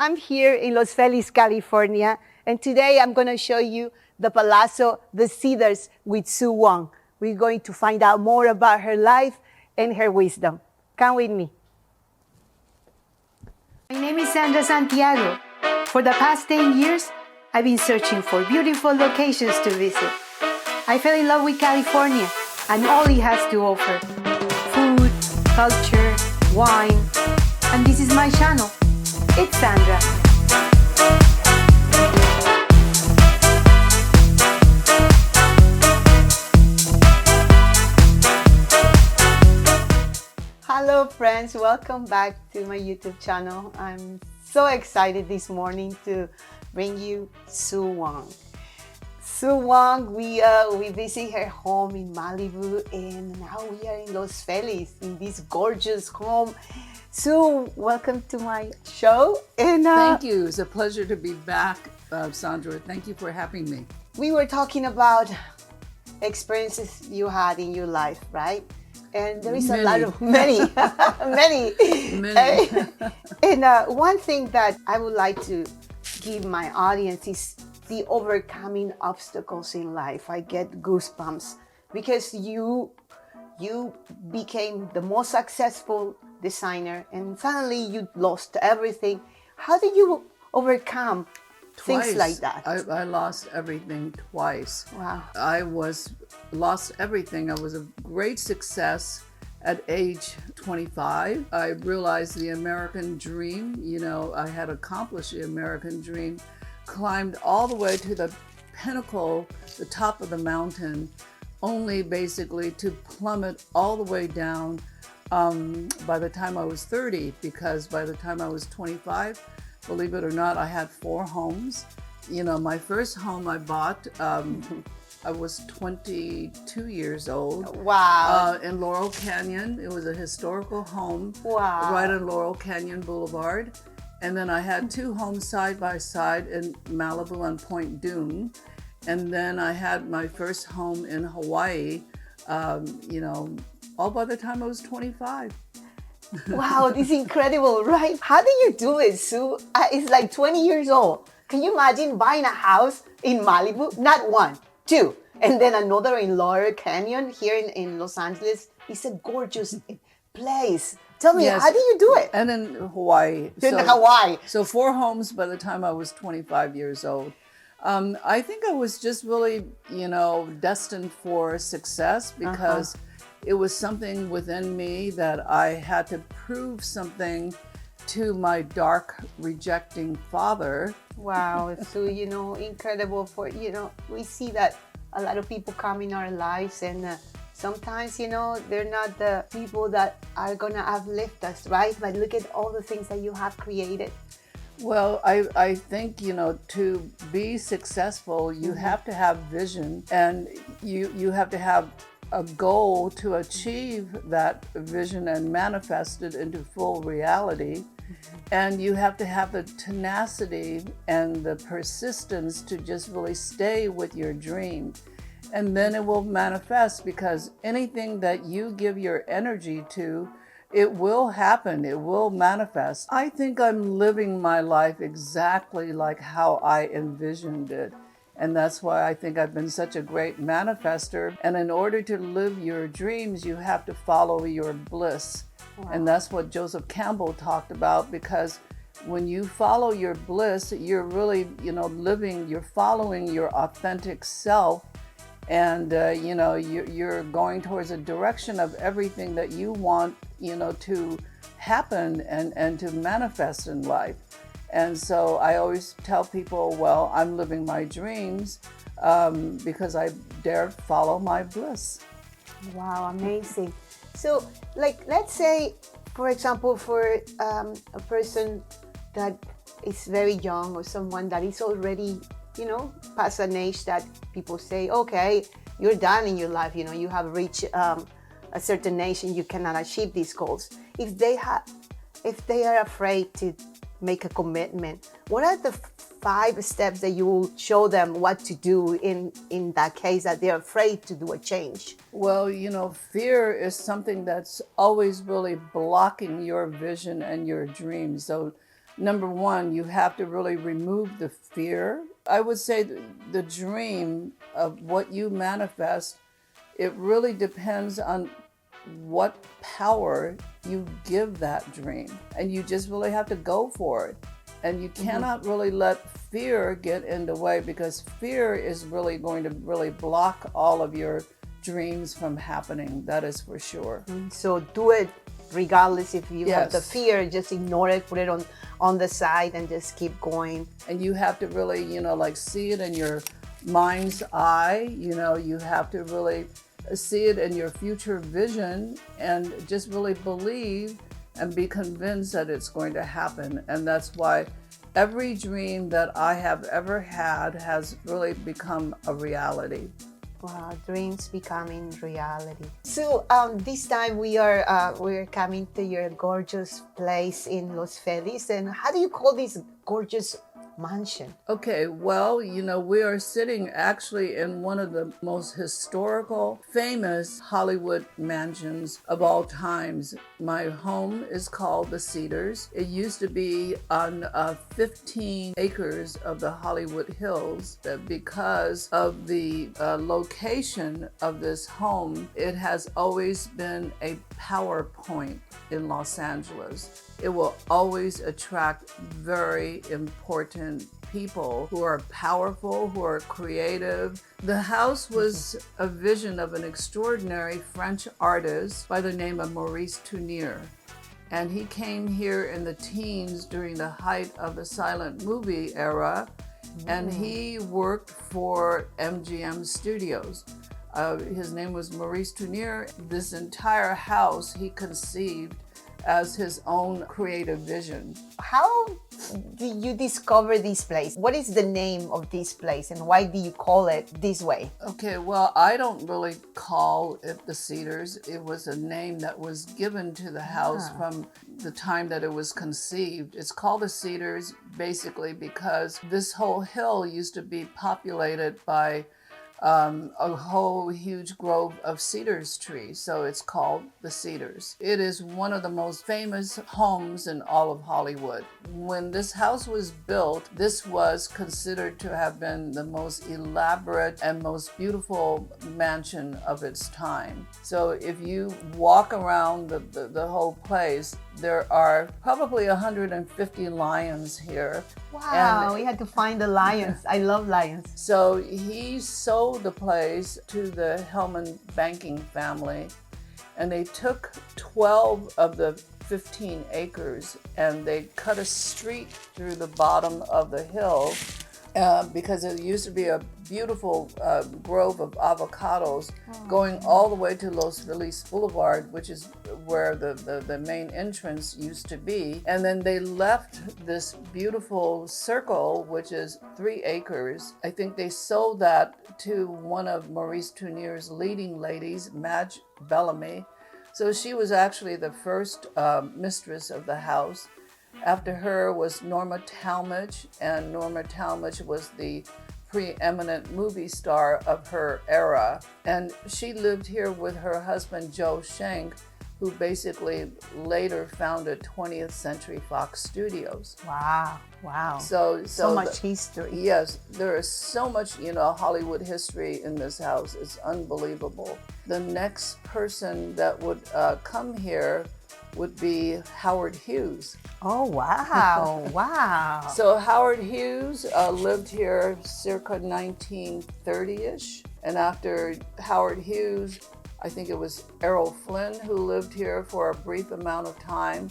I'm here in Los Feliz, California, and today I'm going to show you the Palazzo, the Cedars with Sue Wong. We're going to find out more about her life and her wisdom. Come with me. My name is Sandra Santiago. For the past 10 years, I've been searching for beautiful locations to visit. I fell in love with California and all it has to offer. Food, culture, wine, and this is my channel. It's Sandra. Hello friends, welcome back to my YouTube channel. I'm so excited this morning to bring you Sue Wong. Sue Wong, we visit her home in Malibu, and now we are in Los Feliz in this gorgeous home. Sue, welcome to my show. And thank you. It's a pleasure to be back, Sandra. Thank you for having me. We were talking about experiences you had in your life, right? And there is a lot of many. And one thing that I would like to give my audience is the overcoming obstacles in life. I get goosebumps because you became the most successful designer and suddenly you lost everything. How did you overcome things like that? I lost everything twice. Wow. Lost everything. I was a great success at age 25. I realized the American dream, I had accomplished the American dream, climbed all the way to the pinnacle, the top of the mountain, only basically to plummet all the way down by the time I was 30, because by the time I was 25, believe it or not, I had 4 homes. My first home I bought, I was 22 years old. Wow. In Laurel Canyon. It was a historical home. Wow. Right on Laurel Canyon Boulevard. And then I had 2 homes side by side in Malibu on Point Dume. And then I had my first home in Hawaii, all by the time I was 25. Wow, this is incredible, right? How do you do it, Sue? It's like 20 years old. Can you imagine buying a house in Malibu? Not 1, 2, and then another in Laurel Canyon here in Los Angeles. It's a gorgeous place. Tell me, Yes. How do you do it? And in Hawaii. Hawaii. So 4 homes by the time I was 25 years old. I think I was just really, destined for success because it was something within me that I had to prove something to my dark, rejecting father. Wow, so, incredible we see that a lot of people come in our lives and sometimes, they're not the people that are gonna uplift us, right? But look at all the things that you have created. Well, I think, to be successful, you have to have vision, and you have to have a goal to achieve that vision and manifest it into full reality. And you have to have the tenacity and the persistence to just really stay with your dream. And then it will manifest, because anything that you give your energy to, it will happen, it will manifest. I think I'm living my life exactly like how I envisioned it. And that's why I think I've been such a great manifester. And in order to live your dreams, you have to follow your bliss. Wow. And that's what Joseph Campbell talked about, because when you follow your bliss, you're really, you're following your authentic self. And, you're going towards a direction of everything that you want, to happen and to manifest in life. And so I always tell people, well, I'm living my dreams because I dare follow my bliss. Wow, amazing. So, let's say, for example, for a person that is very young or someone that is already, past an age that people say, okay, you're done in your life, you have reached a certain age and you cannot achieve these goals. If they are afraid to make a commitment, what are the 5 steps that you will show them what to do in that case that they're afraid to do a change? Well, fear is something that's always really blocking your vision and your dreams. So number one, you have to really remove the fear. I would say the dream of what you manifest, it really depends on what power you give that dream. And you just really have to go for it. And you cannot really let fear get in the way, because fear is really going to really block all of your dreams from happening. That is for sure. So do it regardless if you have the Yes. fear, just ignore it, put it on the side and just keep going. And you have to really, like see it in your mind's eye. You have to really see it in your future vision and just really believe and be convinced that it's going to happen. And that's why every dream that I have ever had has really become a reality. Wow, dreams becoming reality. So this time we're coming to your gorgeous place in Los Feliz. And how do you call this gorgeous mansion? Okay, well, we are sitting actually in one of the most historical, famous Hollywood mansions of all times. My home is called the Cedars. It used to be on 15 acres of the Hollywood Hills. Because of the location of this home, it has always been a power point in Los Angeles. It will always attract very important people who are powerful, who are creative. The house was a vision of an extraordinary French artist by the name of Maurice Tournier. And he came here in the teens during the height of the silent movie era, and he worked for MGM Studios. His name was Maurice Tournier. This entire house he conceived as his own creative vision. How did you discover this place? What is the name of this place and why do you call it this way? Okay, well, I don't really call it the Cedars. It was a name that was given to the house from the time that it was conceived. It's called the Cedars basically because this whole hill used to be populated by a whole huge grove of cedars trees, so it's called the Cedars. It is one of the most famous homes in all of Hollywood. When this house was built, this was considered to have been the most elaborate and most beautiful mansion of its time. So if you walk around the whole place, there are probably 150 lions here. Wow, we had to find the lions. I love lions. So he sold the place to the Hellman banking family, and they took 12 of the 15 acres and they cut a street through the bottom of the hill because it used to be a beautiful grove of avocados going all the way to Los Feliz Boulevard, which is where the main entrance used to be. And then they left this beautiful circle, which is 3 acres. I think they sold that to one of Maurice Tournier's leading ladies, Madge Bellamy. So she was actually the first mistress of the house. After her was Norma Talmadge, and Norma Talmadge was the preeminent movie star of her era. And she lived here with her husband, Joe Schenck, who basically later founded 20th Century Fox Studios. Wow, wow. So much history. Yes, there is so much, Hollywood history in this house. It's unbelievable. The next person that would come here would be Howard Hughes. Oh, wow, wow. So Howard Hughes lived here circa 1930-ish. And after Howard Hughes, I think it was Errol Flynn who lived here for a brief amount of time.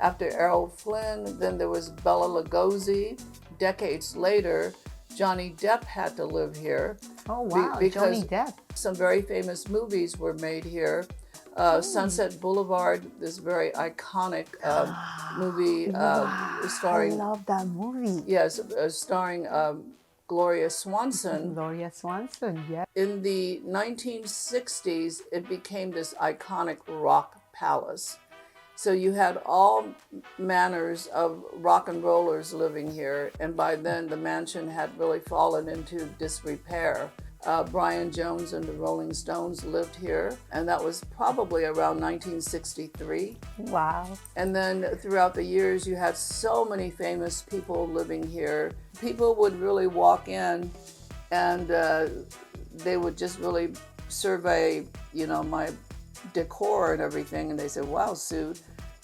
After Errol Flynn, then there was Bela Lugosi. Decades later, Johnny Depp had to live here. Oh, wow, because Johnny Depp. Some very famous movies were made here. Sunset Boulevard, this very iconic movie starring... I love that movie. Yes, starring Gloria Swanson. Gloria Swanson, yeah. In the 1960s, it became this iconic rock palace. So you had all manners of rock and rollers living here, and by then the mansion had really fallen into disrepair. Brian Jones and the Rolling Stones lived here, and that was probably around 1963. Wow. And then throughout the years, you had so many famous people living here. People would really walk in and they would just really survey, my decor and everything. And they said, wow, Sue,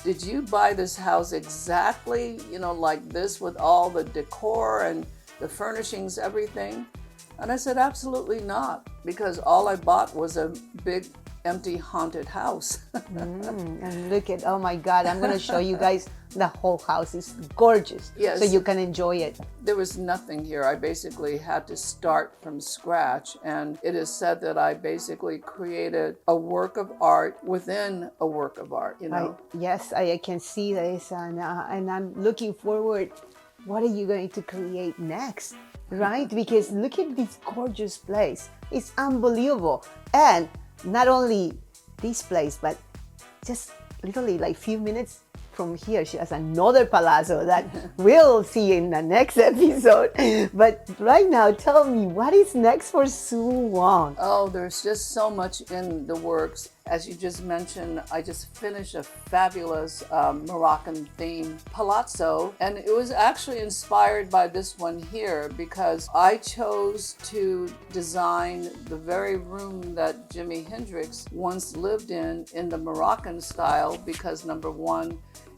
did you buy this house exactly, like this with all the decor and the furnishings, everything? And I said, absolutely not, because all I bought was a big, empty, haunted house. And look at, oh my God, I'm going to show you guys the whole house. Is gorgeous. Yes. So you can enjoy it. There was nothing here. I basically had to start from scratch. And it is said that I basically created a work of art within a work of art, Yes, I can see this. And I'm looking forward. What are you going to create next? Right? Because look at this gorgeous place. It's unbelievable. And not only this place, but just literally like few minutes from here, she has another palazzo that we'll see in the next episode. But right now, tell me, what is next for Sue Wong? Oh, there's just so much in the works. As you just mentioned, I just finished a fabulous Moroccan themed palazzo, and it was actually inspired by this one here because I chose to design the very room that Jimi Hendrix once lived in the Moroccan style because number one,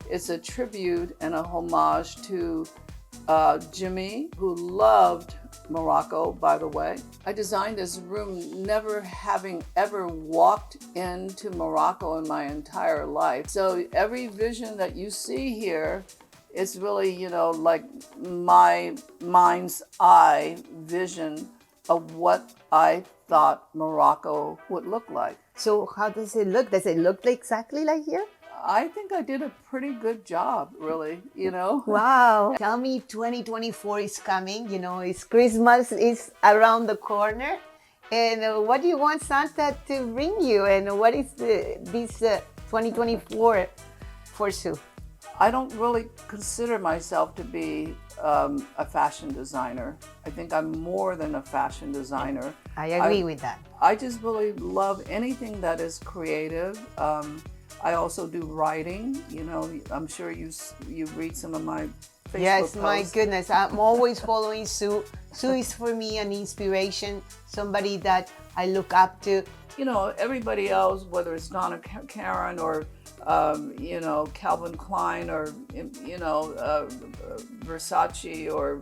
it's a tribute and a homage to Jimmy, who loved Morocco, by the way. I designed this room never having ever walked into Morocco in my entire life. So every vision that you see here is really, like my mind's eye vision of what I thought Morocco would look like. So how does it look? Does it look exactly like here? I think I did a pretty good job, really, Wow. Tell me, 2024 is coming, it's Christmas is around the corner. And what do you want Santa to bring you? And what is this 2024 for Sue? I don't really consider myself to be a fashion designer. I think I'm more than a fashion designer. I agree with that. I just really love anything that is creative. I also do writing. I'm sure you read some of my Facebook Yes, posts. my goodness. I'm always following Sue. Sue is for me an inspiration, somebody that I look up to. Everybody else, whether it's Donna Karan or, Calvin Klein or, Versace or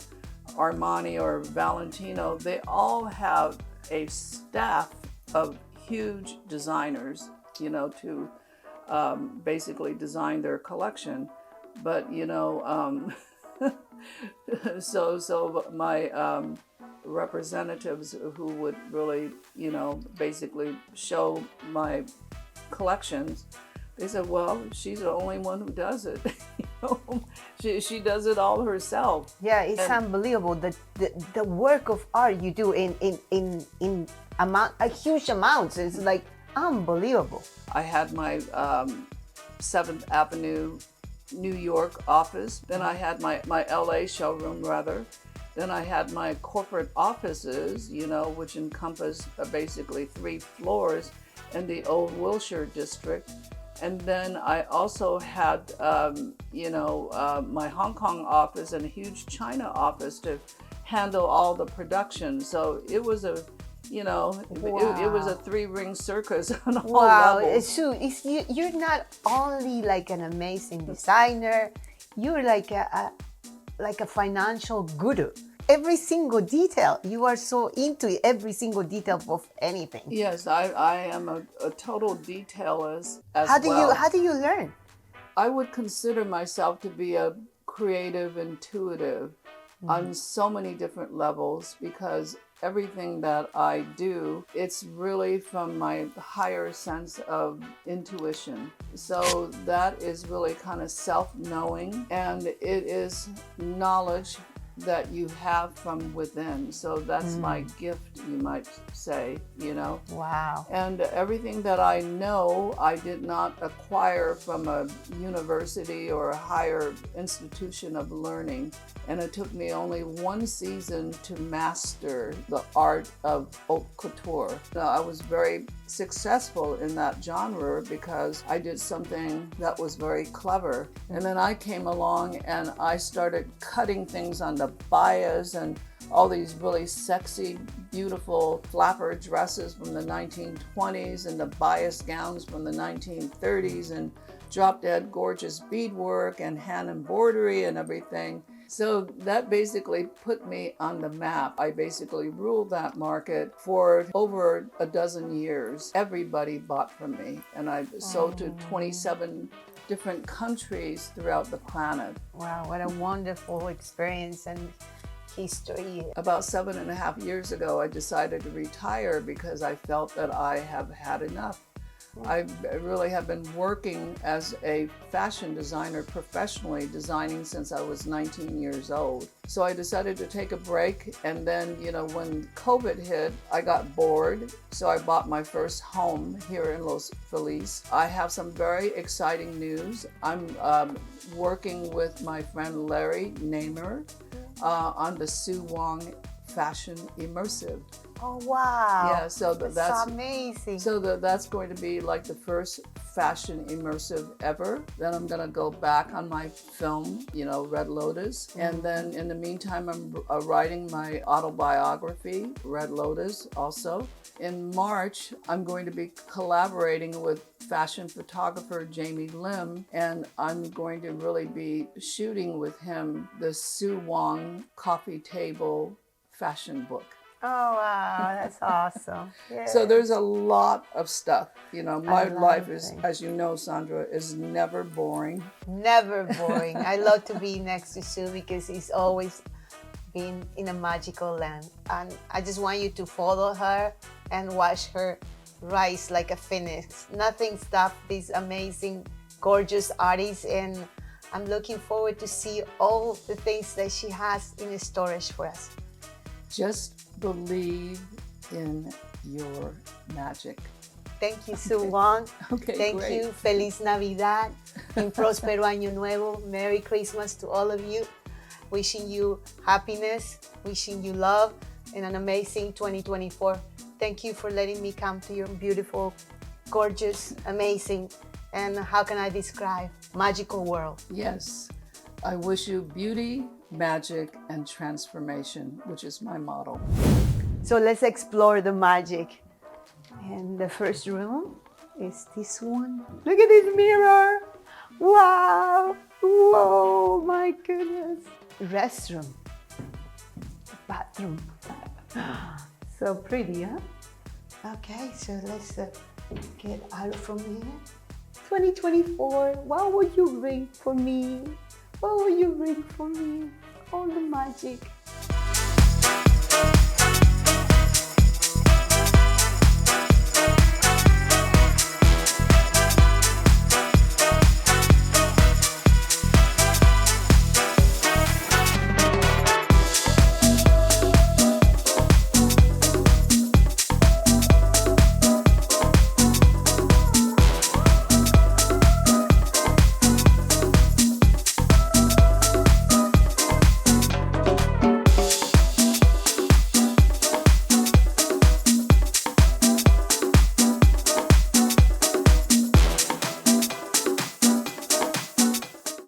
Armani or Valentino, they all have a staff of huge designers, to basically design their collection. But so my representatives who would really basically show my collections, they said, well, she's the only one who does it. She does it all herself. Yeah, it's unbelievable the work of art you do in huge amounts. It's like unbelievable. I had my 7th Avenue, New York office. Then I had my LA showroom, rather. Then I had my corporate offices, which encompass basically 3 floors in the old Wilshire district. And then I also had, my Hong Kong office and a huge China office to handle all the production. So it was a it was a 3-ring circus on all levels. Sue, you're not only like an amazing designer, you're like a financial guru. Every single detail, you are so into every single detail of anything. Yes, I am a total detailist as How do you learn? I would consider myself to be a creative intuitive on so many different levels because everything that I do, it's really from my higher sense of intuition. So that is really kind of self-knowing, and it is knowledge that you have from within. So that's my gift, you might say, you know. Wow. And everything that I know, I did not acquire from a university or a higher institution of learning. And it took me only one season to master the art of haute couture. Now, I was very successful in that genre because I did something that was very clever. And then I came along and I started cutting things on the bias and all these really sexy, beautiful flapper dresses from the 1920s and the bias gowns from the 1930s and drop-dead gorgeous beadwork and hand embroidery and everything. So that basically put me on the map. I basically ruled that market for over a dozen years. Everybody bought from me, and I sold to 27 different countries throughout the planet. Wow, what a wonderful experience and history. About 7.5 years ago, I decided to retire because I felt that I have had enough. I really have been working as a fashion designer professionally, designing since I was 19 years old. So I decided to take a break, and then, you know, when COVID hit, I got bored. So I bought my first home here in Los Feliz. I have some very exciting news. I'm working with my friend Larry Namer on the Sue Wong Fashion Immersive. Oh, wow. Yeah, so that's amazing. So that's going to be like the first fashion immersive ever. Then I'm going to go back on my film, you know, Red Lotus. And then in the meantime, I'm writing my autobiography, Red Lotus, also. In March, I'm going to be collaborating with fashion photographer Jamie Lim, and I'm going to really be shooting with him the Sue Wong coffee table fashion book. Oh, wow, that's awesome. Yeah. So there's a lot of stuff. You know, my life is, things. as you know, Sandra, is never boring. Never boring. I love to be next to Sue because he's always been in a magical land. And I just want you to follow her and watch her rise like a phoenix. Nothing stops this amazing, gorgeous artist. And I'm looking forward to see all the things that she has in storage for us. Just believe in your magic. Thank you, Sue Wong. Okay, Thank great. you. Feliz Navidad. Un próspero año nuevo. Merry Christmas to all of you. Wishing you happiness, wishing you love, and an amazing 2024. Thank you for letting me come to your beautiful, gorgeous, amazing, and how can I describe, magical world. Yes. I wish you beauty, magic, and transformation, which is my motto. So let's explore the magic. And the first room is this one. Look at this mirror. Wow. Whoa, my goodness. Restroom. Bathroom. So pretty, huh? Okay, so let's get out from here. 2024, what would you bring for me? What will you bring for me? All the magic.